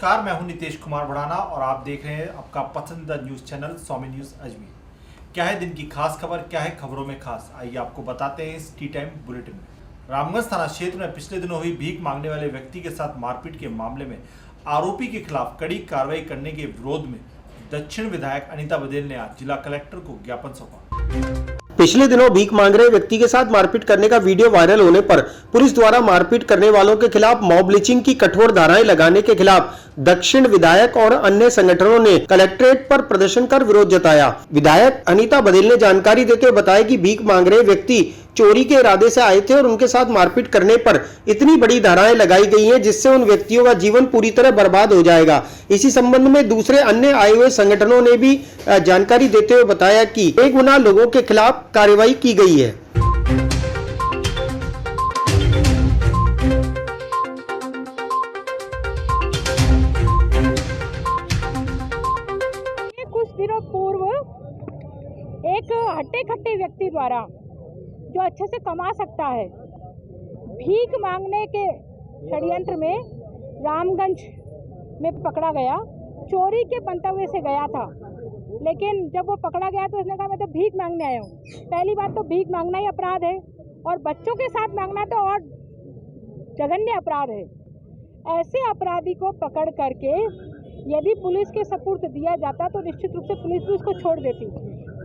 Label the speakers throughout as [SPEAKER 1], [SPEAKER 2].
[SPEAKER 1] नमस्कार, मैं हूं नितेश कुमार बढ़ाना और आप देख रहे हैं आपका पसंदीदा न्यूज़ चैनल स्वामी न्यूज़ अजमेर। क्या है दिन की खास खबर, क्या है खबरों में खास, आइए आपको बताते हैं इस टी टाइम बुलेटिन में। रामगंज थाना क्षेत्र में पिछले दिनों हुई भीख मांगने वाले व्यक्ति के साथ मारपीट के मामले में आरोपी के खिलाफ कड़ी कार्रवाई करने के विरोध में दक्षिण विधायक अनीता बदेल ने आज जिला कलेक्टर को ज्ञापन सौंपा।
[SPEAKER 2] पिछले दिनों भीख मांग रहे व्यक्ति के साथ मारपीट करने का वीडियो वायरल होने पर पुलिस द्वारा मारपीट करने वालों के खिलाफ मॉब लिंचिंग की कठोर धाराएं लगाने के खिलाफ दक्षिण विधायक और अन्य संगठनों ने कलेक्ट्रेट पर प्रदर्शन कर विरोध जताया। विधायक अनीता बदेल ने जानकारी देते हुए बताया कि भीख मांग रहे व्यक्ति चोरी के इरादे से आए थे और उनके साथ मारपीट करने पर इतनी बड़ी धाराएं लगाई गई हैं जिससे उन व्यक्तियों का जीवन पूरी तरह बर्बाद हो जाएगा। इसी संबंध में दूसरे अन्य आए हुए संगठनों ने भी जानकारी देते हुए बताया कि बेगुनाह लोगों के खिलाफ कार्रवाई की गई है।
[SPEAKER 3] कुछ दिनों पूर्व एक हट्टे खट्टे व्यक्ति द्वारा जो अच्छे से कमा सकता है, भीख मांगने के षड्यंत्र में रामगंज में पकड़ा गया। चोरी के मंतव्य से गया था, लेकिन जब वो पकड़ा गया तो उसने कहा मैं तो भीख मांगने आया हूँ। पहली बात तो भीख मांगना ही अपराध है और बच्चों के साथ मांगना तो और जघन्य अपराध है। ऐसे अपराधी को पकड़ करके यदि पुलिस के सपुर्द दिया जाता तो निश्चित रूप से पुलिस भी उसको छोड़ देती।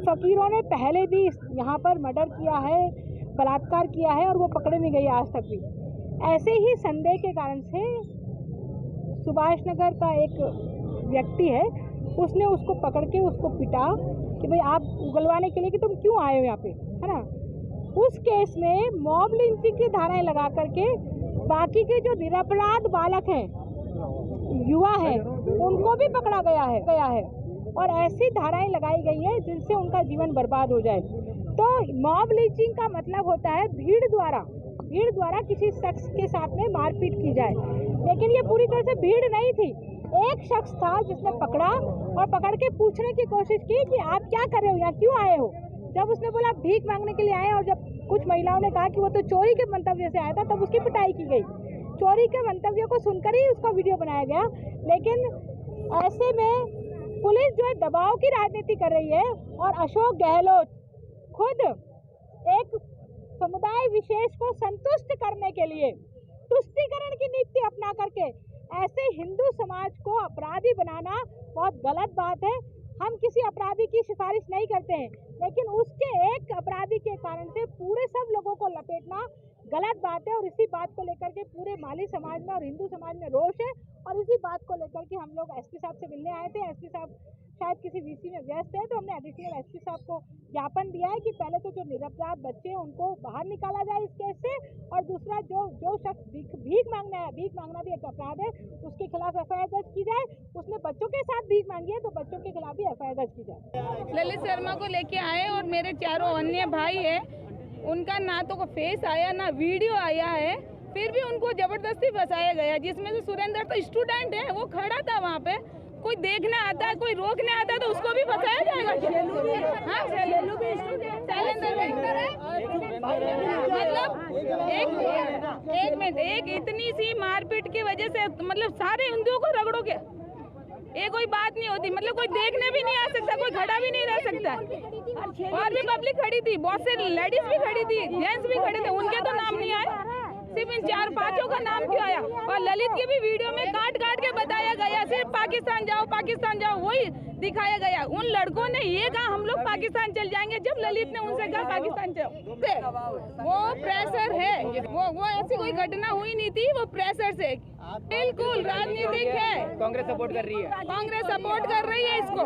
[SPEAKER 3] फकीरों ने पहले भी यहाँ पर मर्डर किया है, बलात्कार किया है और वो पकड़े नहीं गए आज तक भी। ऐसे ही संदेह के कारण से सुभाष नगर का एक व्यक्ति है, उसने उसको पकड़ के उसको पिटा कि भाई आप उगलवाने के लिए कि तुम क्यों आए हो यहाँ पे, है ना। उस केस में मॉब लिंचिंग की धाराएं लगा करके बाकी के जो निरपराध बालक हैं, युवा हैं, उनको भी पकड़ा गया है और ऐसी धाराएं लगाई गई है जिनसे उनका जीवन बर्बाद हो जाए। तो मॉब लिंचिंग का मतलब होता है भीड़ द्वारा किसी शख्स के साथ में मारपीट की जाए, लेकिन ये पूरी तरह से भीड़ नहीं थी। एक शख्स था जिसने पकड़ा और पकड़ के पूछने की कोशिश की कि आप क्या कर रहे हो, यहाँ क्यों आए हो। जब उसने बोला भीख मांगने के लिए आए और जब कुछ महिलाओं ने कहा कि वो तो चोरी के मंतव्य से आया था, तब उसकी पिटाई की गई। चोरी के मंतव्यों को सुनकर ही उसका वीडियो बनाया गया। लेकिन ऐसे में पुलिस जो है दबाव की राजनीति कर रही है और अशोक गहलोत खुद एक समुदाय विशेष को संतुष्ट करने के लिए तुष्टीकरण की नीति अपना करके ऐसे हिंदू समाज को अपराधी बनाना बहुत गलत बात है। हम किसी अपराधी की सिफारिश नहीं करते हैं, लेकिन उसके एक अपराधी के कारण से पूरे सब लोगों को लपेटना गलत बात है। और इसी बात को लेकर के पूरे माली समाज में और हिंदू समाज में रोष है और इसी बात को लेकर के हम लोग एसपी साहब से मिलने आए थे। एसपी साहब शायद किसी वीसी में व्यस्त है, तो हमने एडिशनल एसपी साहब को ज्ञापन दिया है कि पहले तो जो निरपराध बच्चे हैं उनको बाहर निकाला जाए इस केस से, और दूसरा जो शख्स भीख मांगना है, भीख मांगना भी एक अपराध है, उसके खिलाफ एफआईआर दर्ज की जाए। उसने बच्चों के साथ भीख मांगी है तो बच्चों के खिलाफ भी एफआईआर दर्ज की जाए।
[SPEAKER 4] ललित शर्मा को लेके आए और मेरे चारों अन्य भाई है, उनका ना तो को फेस आया ना वीडियो आया है, फिर भी उनको जबरदस्ती फंसाया गया। जिसमें से सुरेंद्र तो स्टूडेंट है, वो खड़ा था वहाँ पे, कोई देखने आता है, कोई रोकने आता है तो उसको भी फंसाया जाएगा। मतलब एक इतनी सी मारपीट की वजह से मतलब सारे हिंदुओं को रगड़ोगे, ये कोई बात नहीं होती। मतलब कोई देखने भी नहीं आ सकता, कोई खड़ा भी नहीं रह सकता। और भी पब्लिक खड़ी थी, बहुत से लेडीज भी खड़ी थी, जेंट्स भी खड़े थे, उनके तो नाम नहीं आए, सिर्फ इन 4-5 का नाम क्यों आया। और ललित की भी वीडियो में काट के बताया गया, सिर्फ पाकिस्तान जाओ वही दिखाया गया। उन लड़कों ने ये कहा हम लोग पाकिस्तान चल जाएंगे, जब ललित ने उनसे कहा पाकिस्तान जाओ। वो प्रेशर है, वो ऐसी कोई घटना हुई नहीं थी, वो प्रेशर से बिल्कुल राजनीतिक है।
[SPEAKER 5] कांग्रेस सपोर्ट कर रही है,
[SPEAKER 4] कांग्रेस सपोर्ट कर रही है इसको।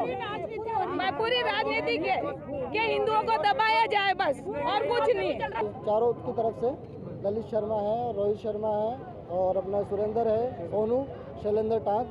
[SPEAKER 4] मैं पूरी राजनीतिक है कि हिंदुओं को दबाया जाए बस, और कुछ नहीं।
[SPEAKER 6] चारों की तरफ से ललित शर्मा है, रोहित शर्मा है और अपना सुरेंद्र है, सोनू, शैलेंद्र टांग,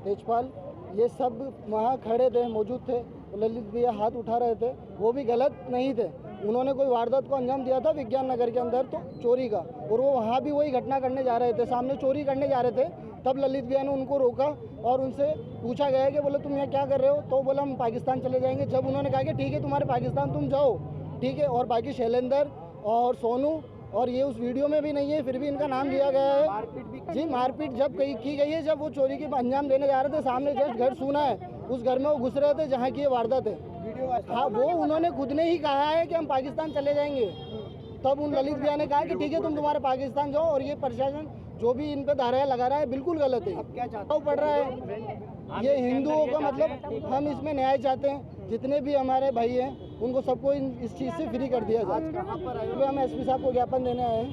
[SPEAKER 6] तेजपाल, ये सब वहाँ खड़े थे, मौजूद थे। ललित भैया हाथ उठा रहे थे, वो भी गलत नहीं थे। उन्होंने कोई वारदात को अंजाम दिया था विज्ञान नगर के अंदर, तो चोरी का, और वो वहाँ भी वही घटना करने जा रहे थे, सामने चोरी करने जा रहे थे। तब ललित भैया ने उनको रोका और उनसे पूछा गया कि बोले तुम यहाँ क्या कर रहे हो, तो बोला हम पाकिस्तान चले जाएंगे। जब उन्होंने कहा कि ठीक है तुम्हारे पाकिस्तान तुम जाओ, ठीक है, और बाकी शैलेंद्र और सोनू और ये उस वीडियो में भी नहीं है, फिर भी इनका नाम लिया गया है।
[SPEAKER 5] मारपीट भी
[SPEAKER 6] जी मारपीट जब की गई है, जब वो चोरी के अंजाम देने जा रहे थे, सामने जस्ट घर सुना है, उस घर में वो घुस रहे थे जहाँ की ये वारदात है। हाँ, वो उन्होंने खुद ने ही कहा है कि हम पाकिस्तान चले जाएंगे। तब उन ललित भैया ने कहा कि ठीक है तुम तुम्हारे पाकिस्तान जाओ, और ये प्रशासन जो भी इन पे धाराएं लगा रहा है बिल्कुल गलत है। अब क्या चाहता पड़ रहा है ये हिंदुओं का, मतलब हम इसमें न्याय चाहते हैं। जितने भी हमारे भाई हैं उनको सबको इस चीज़ से फ्री कर दिया जाए। तो हम एसपी साहब को ज्ञापन देने आए हैं।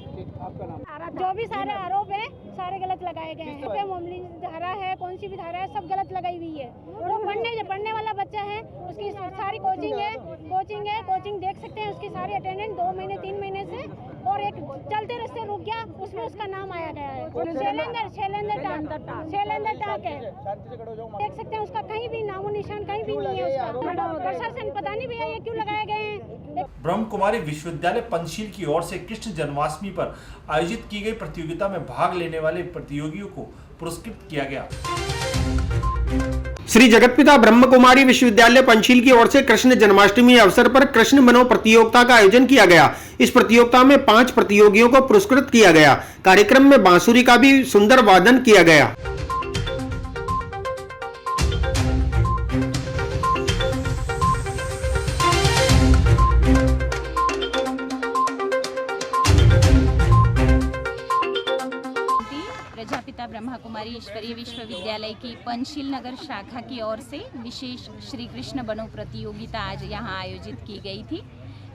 [SPEAKER 3] जो भी सारे आरोप है सारे गलत लगाए गए हैं। मामूली धारा है, कौन सी भी धारा है, सब गलत लगाई हुई है। तो पढ़ने वाला बच्चा है, उसकी सारी कोचिंग देख सकते हैं, उसकी सारी अटेंडेंस 2 महीने 3 महीने से, और एक चलते रास्ते रुक गया, उसमें उसका नाम आया गया है शैलेंद्र टाक है। देख सकते हैं उसका कहीं भी नामो निशान कहीं भी नहीं है उसका। प्रशासन पता नहीं भैया ये क्यों लगाए गए हैं।
[SPEAKER 1] ब्रह्म कुमारी विश्वविद्यालय पंचशील की ओर से कृष्ण जन्माष्टमी पर आयोजित की गई प्रतियोगिता में भाग लेने वाले प्रतियोगियों को पुरस्कृत किया गया।
[SPEAKER 2] श्री जगतपिता ब्रह्म कुमारी विश्वविद्यालय पंचशील की ओर से कृष्ण जन्माष्टमी अवसर पर कृष्ण बनो प्रतियोगिता का आयोजन किया गया। इस प्रतियोगिता में 5 प्रतियोगियों को पुरस्कृत किया गया। कार्यक्रम में बांसुरी का भी सुंदर वादन किया गया।
[SPEAKER 5] प्रजापिता ब्रह्मा कुमारी ईश्वरीय विश्वविद्यालय की पंचशील नगर शाखा की ओर से विशेष श्री कृष्ण बनो प्रतियोगिता आज यहाँ आयोजित की गई थी।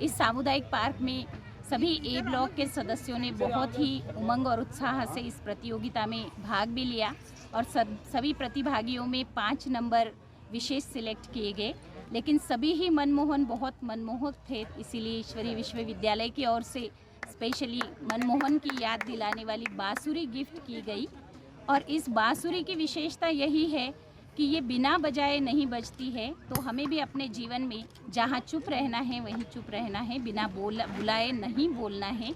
[SPEAKER 5] इस सामुदायिक पार्क में सभी ए ब्लॉक के सदस्यों ने बहुत ही उमंग और उत्साह से इस प्रतियोगिता में भाग भी लिया और सभी प्रतिभागियों में 5 नंबर विशेष सिलेक्ट किए गए, लेकिन सभी ही बहुत मनमोहक थे। इसीलिए ईश्वरीय विश्वविद्यालय की ओर से स्पेशली मनमोहन की याद दिलाने वाली बांसुरी गिफ्ट की गई। और इस बांसुरी की विशेषता यही है कि ये बिना बजाए नहीं बजती है, तो हमें भी अपने जीवन में जहाँ चुप रहना है वहीं चुप रहना है, बिना बुलाए नहीं बोलना है।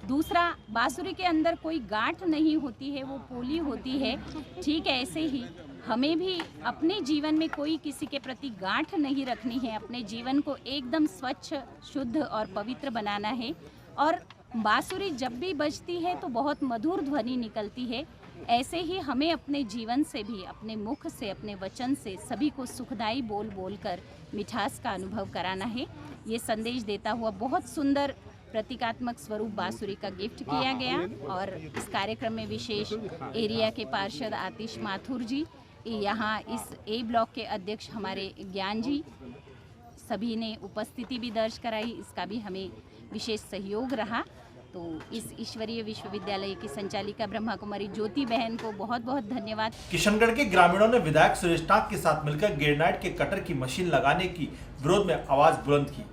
[SPEAKER 5] दूसरा, बांसुरी के अंदर कोई गांठ नहीं होती है, वो पोली होती है। ठीक है, ऐसे ही हमें भी अपने जीवन में कोई किसी के प्रति गांठ नहीं रखनी है, अपने जीवन को एकदम स्वच्छ, शुद्ध और पवित्र बनाना है। और बांसुरी जब भी बजती है तो बहुत मधुर ध्वनि निकलती है। ऐसे ही हमें अपने जीवन से भी, अपने मुख से, अपने वचन से सभी को सुखदायी बोल कर मिठास का अनुभव कराना है। ये संदेश देता हुआ बहुत सुंदर प्रतीकात्मक स्वरूप बांसुरी का गिफ्ट किया गया। और इस कार्यक्रम में विशेष एरिया के पार्षद आतिश माथुर जी, यहाँ इस ए ब्लॉक के अध्यक्ष हमारे ज्ञान जी, सभी ने उपस्थिति भी दर्ज कराई। इसका भी हमें विशेष सहयोग रहा। तो इस ईश्वरीय विश्वविद्यालय की संचालिका ब्रह्मा कुमारी ज्योति बहन को बहुत बहुत धन्यवाद।
[SPEAKER 1] किशनगढ़ के ग्रामीणों ने विधायक सुरेश टाक के साथ मिलकर ग्रेनाइट के कटर की मशीन लगाने की विरोध में आवाज बुलंद की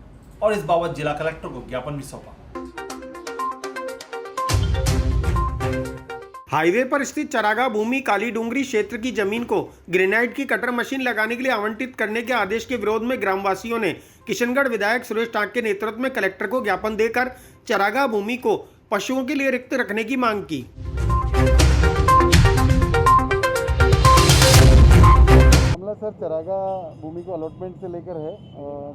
[SPEAKER 1] और इस बाबत जिला कलेक्टर को ज्ञापन भी सौंपा।
[SPEAKER 2] हाईवे पर स्थित चरागा भूमि काली डूंगरी क्षेत्र की जमीन को ग्रेनाइट की कटर मशीन लगाने के लिए आवंटित करने के आदेश के विरोध में ग्रामवासियों ने किशनगढ़ विधायक सुरेश टाक के नेतृत्व में कलेक्टर को ज्ञापन देकर चरागा भूमि को पशुओं के लिए रिक्त रखने की मांग की।
[SPEAKER 6] मामला सर चरागा भूमि को अलॉटमेंट से लेकर है।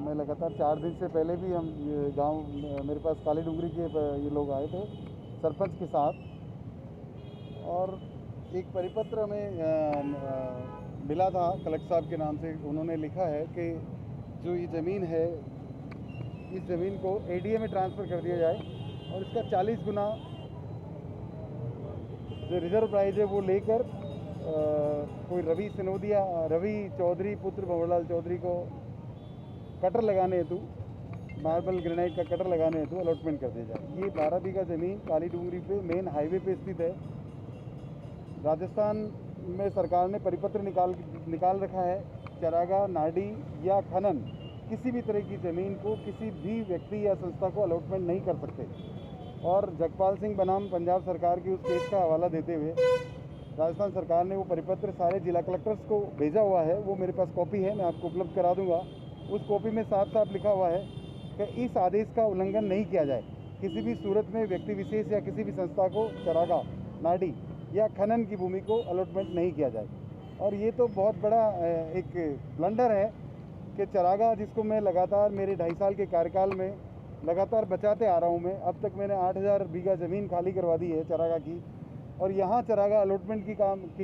[SPEAKER 6] मैं लगातार 4 दिन से पहले भी हम गांव मेरे पास काली डूंगरी के ये लोग आए थे सरपंच के साथ, और एक परिपत्र में मिला था कलेक्टर साहब के नाम से। उन्होंने लिखा है कि जो ये ज़मीन है, इस ज़मीन को एडीए में ट्रांसफ़र कर दिया जाए और इसका 40 गुना जो रिजर्व प्राइस है वो लेकर कोई रवि चौधरी पुत्र भंवरलाल चौधरी को कटर लगाने हेतु, मार्बल ग्रेनाइट का कटर लगाने हेतु अलॉटमेंट कर दिया जाए। ये 12 बीघा ज़मीन काली डूंगरी पे मेन हाईवे पे स्थित है। राजस्थान में सरकार ने परिपत्र निकाल रखा है, चरागा, नाडी या खनन किसी भी तरह की ज़मीन को किसी भी व्यक्ति या संस्था को अलॉटमेंट नहीं कर सकते। और जगपाल सिंह बनाम पंजाब सरकार की उस केस का हवाला देते हुए राजस्थान सरकार ने वो परिपत्र सारे जिला कलेक्टर्स को भेजा हुआ है। वो मेरे पास कॉपी है, मैं आपको उपलब्ध करा दूंगा। उस कॉपी में साफ साफ लिखा हुआ है कि इस आदेश का उल्लंघन नहीं किया जाए। किसी भी सूरत में व्यक्ति विशेष या किसी भी संस्था को चरागा, नाडी या खनन की भूमि को अलॉटमेंट नहीं किया जाए। और ये तो बहुत बड़ा एक ब्लंडर है कि चरागा, जिसको मैं लगातार मेरे 2.5 साल के कार्यकाल में लगातार बचाते आ रहा हूँ। मैं अब तक मैंने 8000 बीघा ज़मीन खाली करवा दी है चरागा की।
[SPEAKER 7] और यहाँ चरागाह अलॉटमेंट की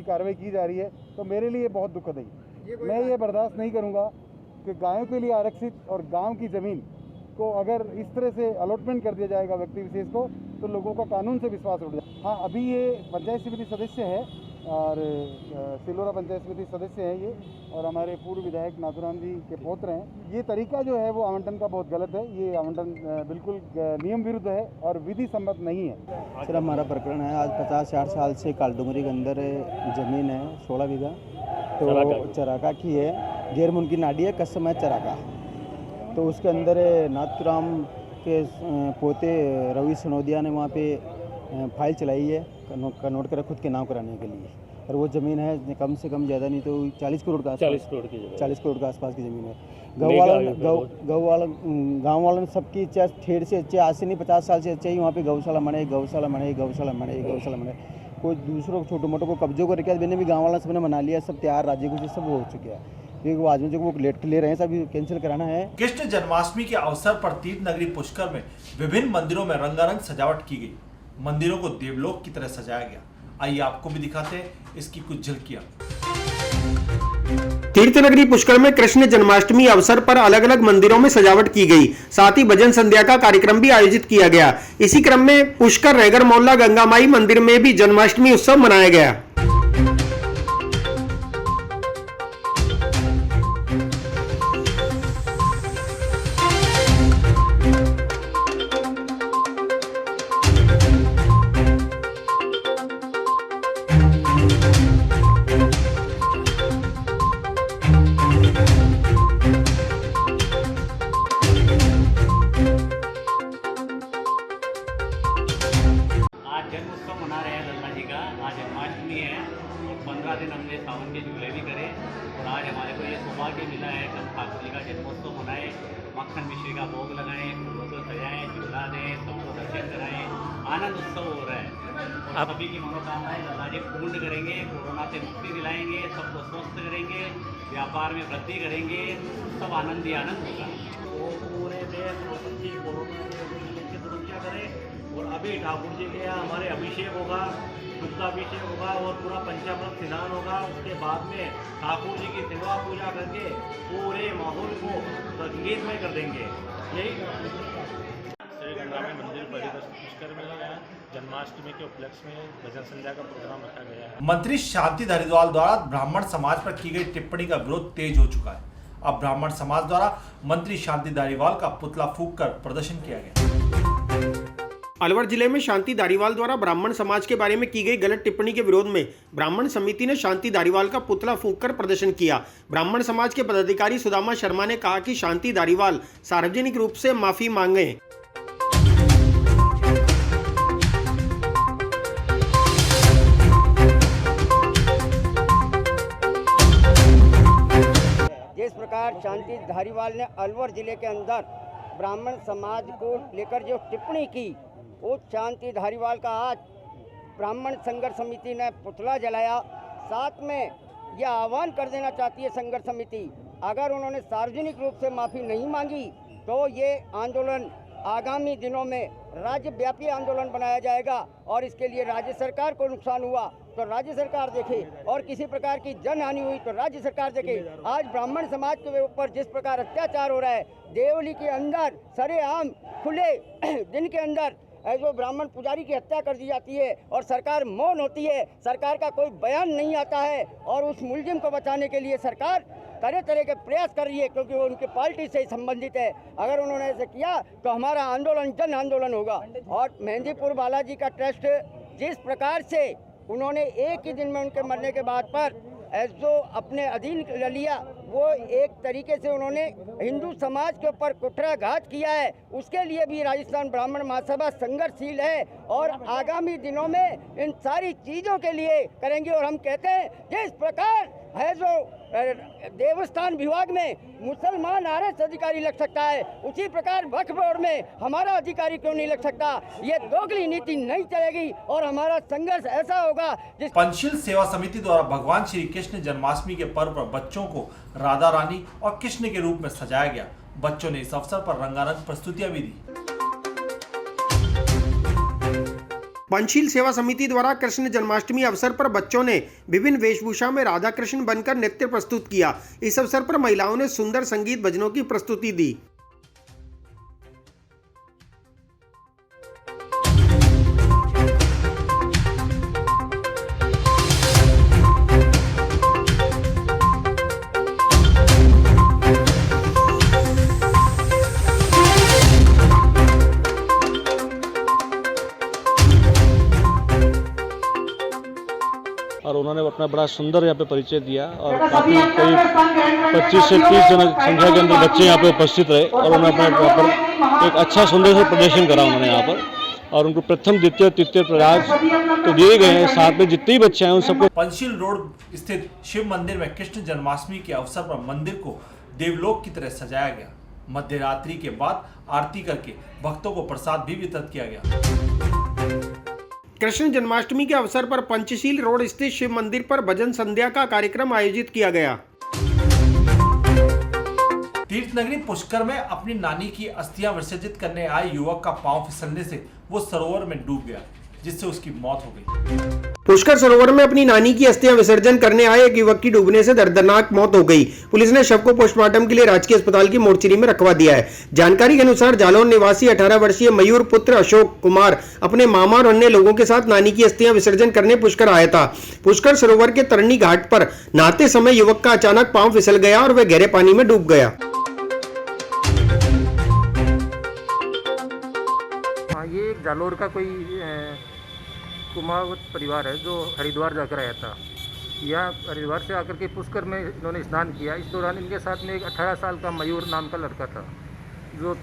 [SPEAKER 7] कार्रवाई की जा रही है, तो मेरे लिए बहुत दुखद है। मैं ये बर्दाश्त नहीं करूँगा कि गायों के लिए आरक्षित और गांव की ज़मीन को अगर इस तरह से अलॉटमेंट कर दिया जाएगा व्यक्ति विशेष को, तो लोगों का कानून से विश्वास उठ जाए। हाँ, अभी ये पंचायत समिति सदस्य है और सिलोरा पंचायत समिति सदस्य हैं ये, और हमारे पूर्व विधायक नाथुराम जी के पौत्र हैं। ये तरीका जो है वो आवंटन का बहुत गलत है। ये आवंटन बिल्कुल नियम विरुद्ध है और विधि सम्मत नहीं है।
[SPEAKER 8] सर, हमारा प्रकरण है, आज 50-60 साल से कालडुंगरी के अंदर ज़मीन है 16 बीघा, तो चरागा की है, गैर मुल्की नाडी है, कसम है चरागा। तो उसके अंदर नाथुराम के पोते रवि सनोदिया ने वहाँ पे फाइल चलाई है कन्वर्ट कर खुद के नाम कराने के लिए, और वो ज़मीन है कम से कम ज़्यादा नहीं तो 40 करोड़ का 40 करोड़ के आसपास की ज़मीन है। गाँव वालों ने सबकी इच्छा ठेर से इच्छा, आज से नहीं 50 साल से इच्छा ही वहाँ पे गौशाला बने, गौशाला बने, गौशाला बने, गौशाला बने। कोई दूसरों छोटे मोटों को कब्जों को रखा, मैंने भी गाँव वाला सबने मना लिया, सब तैयार, राज्य कुछ सब हो चुका है। वो आज में जो वो लेट ले रहे हैं, सब कैंसिल कराना है।
[SPEAKER 1] कृष्ण जन्माष्टमी के अवसर पर तीर्थ नगरी पुष्कर में विभिन्न मंदिरों में रंगारंग सजावट की गई। मंदिरों को देवलोक की तरह सजाया गया। आइए आपको भी दिखाते हैं इसकी कुछ झलकियां।
[SPEAKER 2] तीर्थ नगरी पुष्कर में कृष्ण जन्माष्टमी अवसर पर अलग अलग मंदिरों में सजावट की गई। साथ ही भजन संध्या का कार्यक्रम भी आयोजित किया गया। इसी क्रम में पुष्कर रैगर मोहल्ला गंगा माई मंदिर में भी जन्माष्टमी उत्सव मनाया गया।
[SPEAKER 9] जन्मोत्सव मना रहे हैं लल्ला जी का। आज जन्माष्टमी है और 15 दिन हमने सावन के झूले भी करे, और आज हमारे को ये सौभाग्य मिला है कि हम ठाकुर जी का जन्मोत्सव मनाएं, मक्खन मिश्री का भोग लगाएं, फूलों को सजाएं, झूला दें, सबको दर्शन कराएं, आनंद उत्सव हो रहा है। और सभी की मनोकामनाएं लल्ला जी पूर्ण करेंगे, कोरोना से मुक्ति दिलाएंगे, सबको स्वस्थ करेंगे, व्यापार में वृद्धि करेंगे, सब आनंद ही आनंद होगा। तो पूरे देश और सबकी कोरोना की सुरक्षा करें। और अभी ठाकुर जी के यहाँ हमारे अभिषेक होगा, दुग्धाभिषेक होगा और पूरा पंचामृत स्नान होगा। उसके बाद में ठाकुर जी की सेवा पूजा करके पूरे माहौल को संगीतमय कर देंगे। यही श्री गंगा में मंदिर परिदर्शन पुष्कर में जन्माष्टमी के उपलक्ष्य में भजन संध्या का प्रोग्राम रखा गया है।
[SPEAKER 1] मंत्री शांति धारीवाल द्वारा ब्राह्मण समाज पर की गई टिप्पणी का विरोध तेज हो चुका है। अब ब्राह्मण समाज द्वारा मंत्री शांति धारीवाल का पुतला फूंक कर प्रदर्शन किया गया।
[SPEAKER 2] अलवर जिले में शांति धारीवाल द्वारा ब्राह्मण समाज के बारे में की गई गलत टिप्पणी के विरोध में ब्राह्मण समिति ने शांति धारीवाल का पुतला फूंककर प्रदर्शन किया। ब्राह्मण समाज के पदाधिकारी सुदामा शर्मा ने कहा कि शांति धारीवाल सार्वजनिक रूप से माफी मांगे।
[SPEAKER 10] जिस प्रकार शांति धारीवाल ने अलवर जिले के अंदर ब्राह्मण समाज को लेकर जो टिप्पणी की, वो शांति धारीवाल का आज ब्राह्मण संघर्ष समिति ने पुतला जलाया। साथ में यह आह्वान कर देना चाहती है संघर्ष समिति, अगर उन्होंने सार्वजनिक रूप से माफ़ी नहीं मांगी तो ये आंदोलन आगामी दिनों में राज्यव्यापी आंदोलन बनाया जाएगा, और इसके लिए राज्य सरकार को नुकसान हुआ तो राज्य सरकार देखे, और किसी प्रकार की जनहानि हुई तो राज्य सरकार देखे। आज ब्राह्मण समाज के ऊपर जिस प्रकार अत्याचार हो रहा है, देवली के अंदर सरेआम खुले दिन के अंदर जो ब्राह्मण पुजारी की हत्या कर दी जाती है और सरकार मौन होती है, सरकार का कोई बयान नहीं आता है, और उस मुलजिम को बचाने के लिए सरकार तरह तरह के प्रयास कर रही है, क्योंकि वो उनकी पार्टी से संबंधित है। अगर उन्होंने ऐसे किया तो हमारा आंदोलन जन आंदोलन होगा। और मेहंदीपुर बालाजी का ट्रस्ट जिस प्रकार से उन्होंने एक ही दिन में उनके मरने के बाद पर जो अपने अधीन ले लिया, वो एक तरीके से उन्होंने हिंदू समाज के ऊपर कुठाराघात किया है। उसके लिए भी राजस्थान ब्राह्मण महासभा संघर्षशील है और आगामी दिनों में इन सारी चीज़ों के लिए करेंगे। और हम कहते हैं जिस प्रकार है जो देवस्थान विभाग में मुसलमान आरएस अधिकारी लग सकता है, उसी प्रकार वक्फ बोर्ड में हमारा अधिकारी क्यों नहीं लग सकता। ये दोगली नीति नहीं चलेगी और हमारा संघर्ष ऐसा होगा जिस
[SPEAKER 1] पंचशील सेवा समिति द्वारा भगवान श्री कृष्ण जन्माष्टमी के पर्व पर बच्चों को राधा रानी और कृष्ण के रूप में सजाया गया। बच्चों ने इस अवसर पर रंगारंग प्रस्तुतियां भी दी।
[SPEAKER 2] पंचशील सेवा समिति द्वारा कृष्ण जन्माष्टमी अवसर पर बच्चों ने विभिन्न वेशभूषा में राधा कृष्ण बनकर नृत्य प्रस्तुत किया। इस अवसर पर महिलाओं ने सुंदर संगीत भजनों की प्रस्तुति दी।
[SPEAKER 11] और उन्होंने अपना बड़ा सुंदर यहाँ पे परिचय दिया और काफ़ी करीब 25 से 30 जन संख्या के अंदर बच्चे यहाँ पे उपस्थित रहे और उन्होंने अपने यहाँ पर एक अच्छा सुंदर सा प्रदर्शन करा उन्होंने यहाँ पर, और उनको प्रथम द्वितीय तृतीय प्राइज तो दिए गए हैं। साथ में जितने भी बच्चे हैं उन सबको
[SPEAKER 1] पंचशील रोड स्थित शिव मंदिर में कृष्ण जन्माष्टमी के अवसर पर मंदिर को देवलोक की तरह सजाया गया। मध्यरात्रि के बाद आरती करके भक्तों को प्रसाद भी वितरित किया गया।
[SPEAKER 2] कृष्ण जन्माष्टमी के अवसर पर पंचशील रोड स्थित शिव मंदिर पर भजन संध्या का कार्यक्रम आयोजित किया गया।
[SPEAKER 1] तीर्थनगरी पुष्कर में अपनी नानी की अस्थियां विसर्जित करने आए युवक का पांव फिसलने से वो सरोवर में डूब गया, जिससे उसकी मौत हो गई।
[SPEAKER 2] पुष्कर सरोवर में अपनी नानी की अस्थियां विसर्जन करने आए एक युवक की डूबने से दर्दनाक मौत हो गई। पुलिस ने शव को पोस्टमार्टम के लिए राजकीय अस्पताल की मोर्चरी में रखवा दिया है। जानकारी के अनुसार जालौन निवासी 18 वर्षीय मयूर पुत्र अशोक कुमार अपने मामा और अन्य लोगों के साथ नानी की अस्थियां विसर्जन करने पुष्कर आया था। पुष्कर सरोवर के तरनी घाट पर नहाते समय युवक का अचानक पांव फिसल गया और वह गहरे पानी में डूब गया।
[SPEAKER 12] ये एक जालोर का कोई कुमावत परिवार है जो हरिद्वार जाकर आया था। यहाँ हरिद्वार से आकर के पुष्कर में इन्होंने स्नान किया। इस दौरान इनके साथ में एक 18 साल का मयूर नाम का लड़का था जो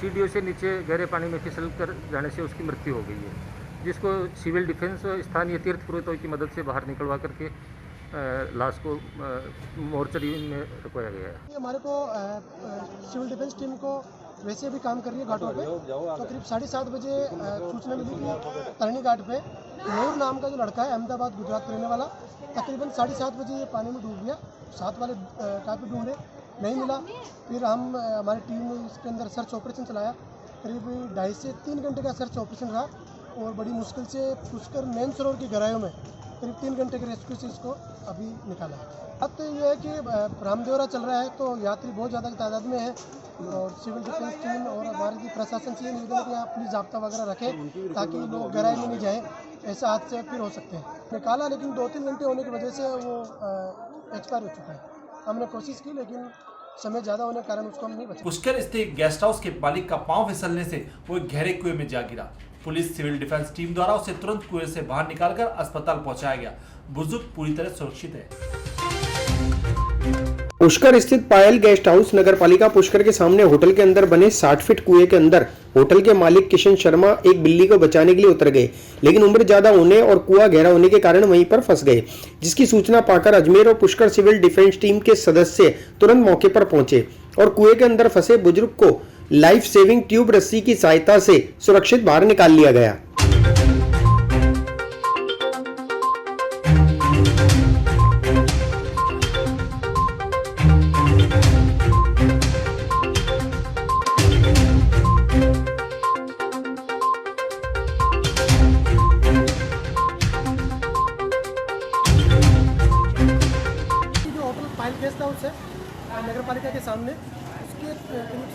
[SPEAKER 12] सीढ़ियों से नीचे गहरे पानी में फिसल कर जाने से उसकी मृत्यु हो गई है, जिसको सिविल डिफेंस स्थानीय तीर्थ पुरोहितों की मदद से बाहर निकलवा करके लाश को मोर्चरी में रखवाया गया है।
[SPEAKER 6] हमारे को सिविल डिफेंस टीम को वैसे भी काम कर रही है घाटों पे। तो करीब 7:30 बजे सूचना मिली कि तरनी घाट पे मयूर नाम का जो लड़का है अहमदाबाद गुजरात रहने वाला, तकरीबन 7:30 बजे ये पानी में डूब गया। साथ वाले काफ़ी ढूंढे, नहीं मिला। फिर हमारी टीम ने इसके अंदर सर्च ऑपरेशन चलाया। करीब 2.5 से 3 घंटे का सर्च ऑपरेशन रहा और बड़ी मुश्किल से पुष्कर मेन सरोवर की गहराइयों में करीब 3 घंटे के रेस्क्यू से इसको अभी निकाला। अब तो ये है कि रामदेवरा चल रहा है तो यात्री बहुत ज़्यादा तादाद में है और सिविल डिफेंस टीम और हमारी प्रशासन से ये निवेदन है कि यहाँ पुलिस जाब्ता वगैरह रखे ताकि लोग गहराई में नहीं जाएँ, ऐसा हादसे फिर हो सकते हैं। निकाला लेकिन 2-3 घंटे होने की वजह से वो एक्सपायर हो चुका है। हमने कोशिश की लेकिन समय ज़्यादा होने के कारण उसको हम नहीं बचा।
[SPEAKER 1] पुष्कर स्थित गेस्ट हाउस के मालिक का पांव फिसलने से वो एक गहरे कुएं में जा गिरा। पुलिस सिविल डिफेंस टीम द्वारा उसे तुरंत कुएं से बाहर निकालकर अस्पताल पहुंचाया गया। बुजुर्ग पूरी तरह सुरक्षित है।
[SPEAKER 2] पुष्कर स्थित पायल गेस्ट हाउस नगर पालिका पुष्कर के सामने होटल के अंदर बने 60 फीट कुएं के अंदर होटल के मालिक किशन शर्मा एक बिल्ली को बचाने के लिए उतर गए, लेकिन उम्र ज्यादा होने और कुआं गहरा होने के कारण वहीं पर फंस गए, जिसकी सूचना पाकर अजमेर और पुष्कर सिविल डिफेंस टीम के सदस्य तुरंत मौके पर पहुंचे और कुएं के अंदर फंसे बुजुर्ग को लाइफ सेविंग ट्यूब रस्सी की सहायता से सुरक्षित बाहर निकाल लिया गया।
[SPEAKER 6] गेस्ट हाउस है नगर पालिका के सामने, उसके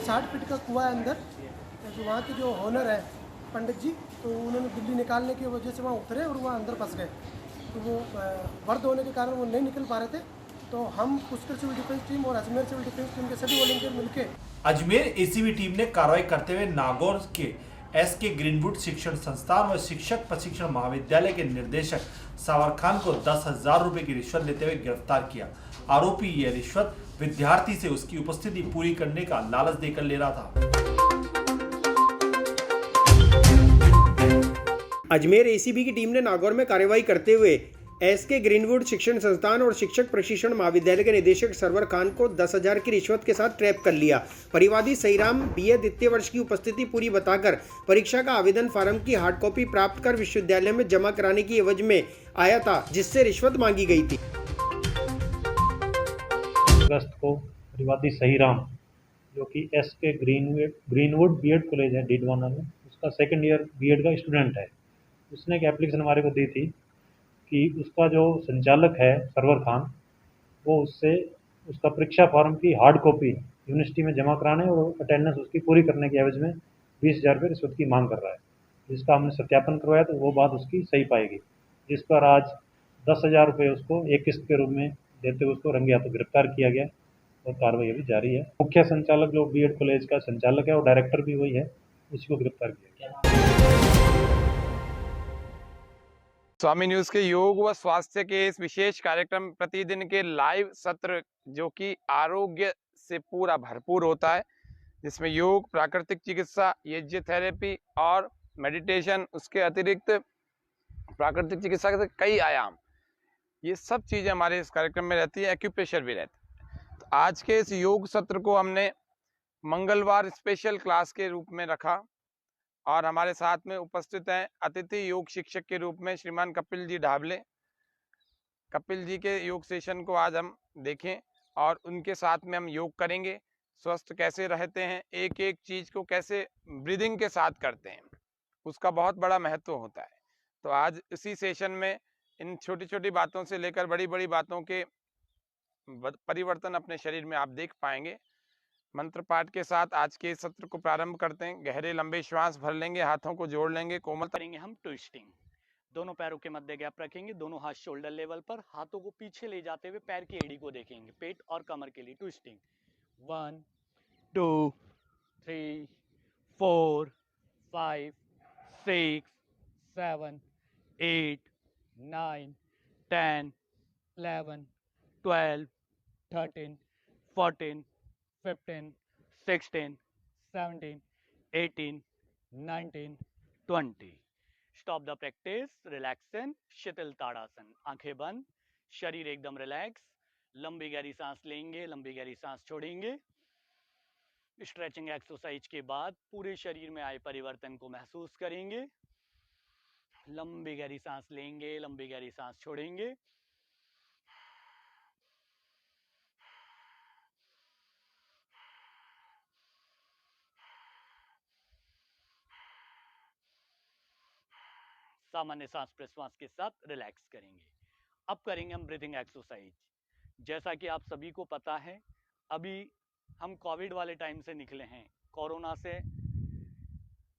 [SPEAKER 6] 60 फीट का कुआं है अंदर। जो वहाँ के जो ओनर है पंडित जी, तो उन्होंने बिल्ली निकालने की वजह से वहाँ उतरे और वहाँ अंदर फंस गए। तो वो वर्द होने के कारण वो नहीं निकल पा रहे थे। तो हम पुष्कर सिविल डिफेंस टीम और अजमेर सिविल डिफेंस टीम के सभी वॉलंटियर मिलकर
[SPEAKER 1] अजमेर एसीबी टीम ने कार्रवाई करते हुए नागौर के एसके ग्रीनवुड शिक्षण संस्थान व शिक्षक प्रशिक्षण महाविद्यालय के निदेशक सावर खान को 10,000 रुपए की रिश्वत लेते हुए गिरफ्तार किया। आरोपी यह रिश्वत विद्यार्थी से उसकी उपस्थिति पूरी करने का लालच देकर ले रहा था।
[SPEAKER 2] अजमेर एसीबी की टीम ने नागौर में कार्रवाई करते हुए एसके ग्रीनवुड शिक्षण संस्थान और शिक्षक प्रशिक्षण महाविद्यालय के निदेशक सरवर खान को 10,000 की रिश्वत के साथ ट्रैप कर लिया। परिवादी सहीराम बीए द्वितीय वर्ष की उपस्थिति पूरी बताकर परीक्षा का आवेदन फार्म की हार्ड कॉपी प्राप्त कर विश्वविद्यालय में जमा कराने की एवज में आया था, जिससे रिश्वत मांगी गई थी।
[SPEAKER 13] अगस्त को परिवादी सहीराम जो कि एसके ग्रीनवुड बीएड कॉलेज है डीडवाना में, उसका सेकंड ईयर बीएड का स्टूडेंट है, उसने एक एप्लीकेशन हमारे को दी थी कि उसका जो संचालक है सरवर खान, वो उससे उसका परीक्षा फॉर्म की हार्ड कॉपी यूनिवर्सिटी में जमा कराने और अटेंडेंस उसकी पूरी करने के एवज में 20,000 रुपये रिश्वत की मांग कर रहा है, जिसका हमने सत्यापन करवाया तो वो बात उसकी सही पाई गई, जिस पर आज 10,000 रुपये उसको एक किस्त के रूप में देते हुए उसको रंगे हाथों गिरफ्तार किया गया और कार्रवाई अभी जारी है। मुख्य संचालक जो बीएड कॉलेज का संचालक है और डायरेक्टर भी वही है, उसी को गिरफ्तार किया गया।
[SPEAKER 14] स्वामी न्यूज के योग व स्वास्थ्य के इस विशेष कार्यक्रम प्रतिदिन के लाइव सत्र जो कि आरोग्य से पूरा भरपूर होता है, जिसमें योग, प्राकृतिक चिकित्सा, यज्ञ थेरेपी और मेडिटेशन, उसके अतिरिक्त प्राकृतिक चिकित्सा के कई आयाम, ये सब चीज़ें हमारे इस कार्यक्रम में रहती है। एक्यूप्रेशर भी रहता है। तो आज के इस योग सत्र को हमने मंगलवार स्पेशल क्लास के रूप में रखा और हमारे साथ में उपस्थित हैं अतिथि योग शिक्षक के रूप में श्रीमान कपिल जी ढाबले। कपिल जी के योग सेशन को आज हम देखें और उनके साथ में हम योग करेंगे। स्वस्थ कैसे रहते हैं, एक एक चीज़ को कैसे ब्रीदिंग के साथ करते हैं, उसका बहुत बड़ा महत्व होता है। तो आज इसी सेशन में इन छोटी छोटी बातों से लेकर बड़ी बड़ी बातों के परिवर्तन अपने शरीर में आप देख पाएंगे। मंत्र पाठ के साथ आज के सत्र को प्रारंभ करते हैं। गहरे लंबे श्वास भर लेंगे, हाथों को जोड़ लेंगे, कोमल
[SPEAKER 15] करेंगे हम ट्विस्टिंग। दोनों पैरों के मध्य गैप रखेंगे, दोनों हाथ शोल्डर लेवल पर, हाथों को पीछे ले जाते हुए पैर की एड़ी को देखेंगे, पेट और कमर के लिए twisting. 1 2 3 4 5 6 7 8 9 10 11 12 13 14 15 16 17 18 19 20। Stop the practice, relaxin, शिथिल ताड़ासन। आंखें बंद, शरीर एकदम रिलैक्स। लंबी गहरी सांस लेंगे, लंबी गहरी सांस छोड़ेंगे। स्ट्रेचिंग एक्सरसाइज के बाद पूरे शरीर में आए परिवर्तन को महसूस करेंगे। लंबी गहरी सांस लेंगे, लंबी गहरी सांस छोड़ेंगे। सामान्य सांस प्रश्वास के साथ रिलैक्स करेंगे। अब करेंगे हम ब्रीथिंग एक्सरसाइज। जैसा कि आप सभी को पता है, अभी हम कोविड वाले टाइम से निकले हैं। कोरोना से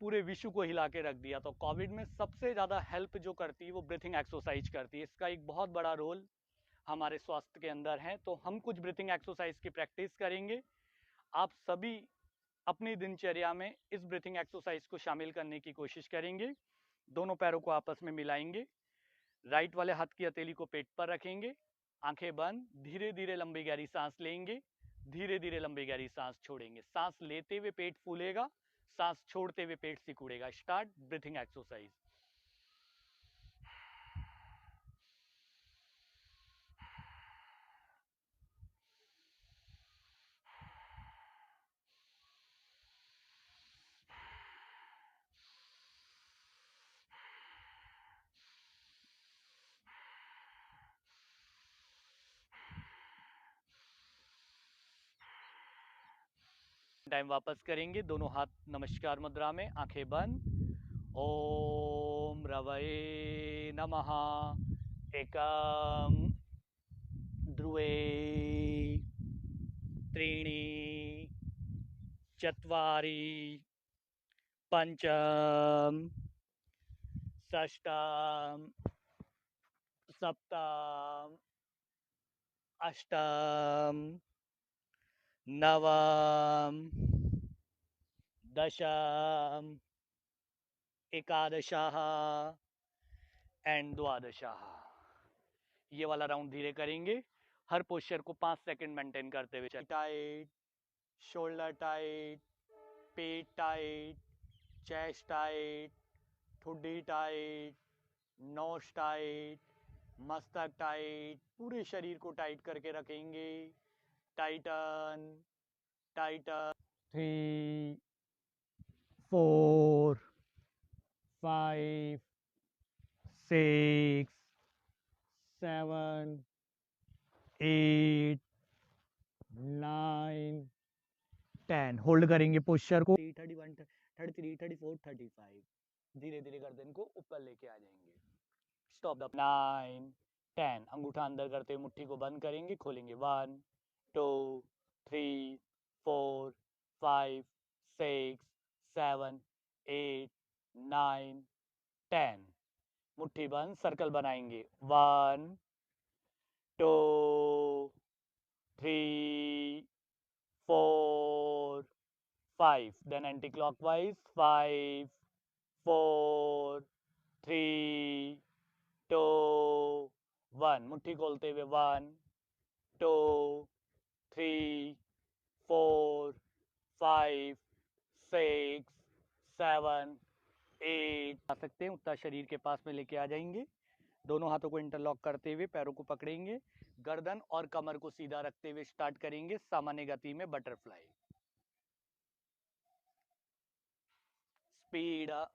[SPEAKER 15] पूरे विश्व को हिला के रख दिया। तो कोविड में सबसे ज़्यादा हेल्प जो करती है वो ब्रीथिंग एक्सरसाइज करती है। इसका एक बहुत बड़ा रोल हमारे स्वास्थ्य के अंदर है। तो हम कुछ ब्रीथिंग एक्सरसाइज की प्रैक्टिस करेंगे। आप सभी अपनी दिनचर्या में इस ब्रीथिंग एक्सरसाइज को शामिल करने की कोशिश करेंगे। दोनों पैरों को आपस में मिलाएंगे। राइट वाले हाथ की हथेली को पेट पर रखेंगे। आंखें बंद, धीरे धीरे लंबी गहरी सांस लेंगे, धीरे धीरे लंबी गहरी सांस छोड़ेंगे। सांस लेते हुए पेट फूलेगा, सांस छोड़ते हुए पेट सिकुड़ेगा। Start breathing exercise. टाइम वापस करेंगे। दोनों हाथ नमस्कार मुद्रा में, आंखें बंद। ओम रवये नमः। एकम ध्रुवे त्रीणि चत्वारि पंचम षष्टम सप्तम अष्टम नवम दशम एकादशः एंड द्वादशः। ये वाला राउंड धीरे करेंगे। हर पोस्चर को 5 सेकंड मेंटेन करते हुए। टाइट, शोल्डर टाइट, पेट टाइट, चेस्ट टाइट, ठुड्डी टाइट, नोज टाइट, मस्तक टाइट। पूरे शरीर को टाइट करके रखेंगे। Tighten tighten. 3 4 5 6 7 8 9 10। होल्ड करेंगे पोस्चर को। 31 33 34 35। धीरे धीरे गर्दन को ऊपर लेके आ जाएंगे। स्टॉप द 9 10 अंगूठा अंदर करते हुए मुट्ठी को बंद करेंगे, खोलेंगे 1 2 3 4 5 6 7 8 9 10 मुट्ठी बंद, सर्कल बनाएंगे 1 2 3 4 5 देन एंटी क्लॉकवाइज 5 4 3 2 1 मुट्ठी खोलते हुए 1 2 3 4 5 6 7 8 आ सकते हैं, उतना शरीर के पास में लेके आ जाएंगे। दोनों हाथों को इंटरलॉक करते हुए पैरों को पकड़ेंगे, गर्दन और कमर को सीधा रखते हुए स्टार्ट करेंगे सामान्य गति में butterfly. Speed up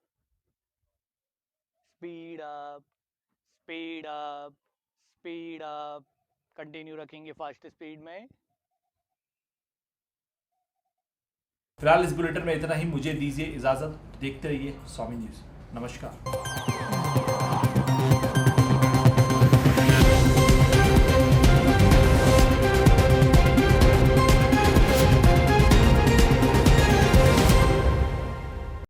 [SPEAKER 15] speed up speed up speed up, continue रखेंगे फास्ट स्पीड में।
[SPEAKER 1] फिलहाल इस बुलेटिन में इतना ही, मुझे दीजिए इजाजत। देखते रहिए स्वामी न्यूज। नमस्कार।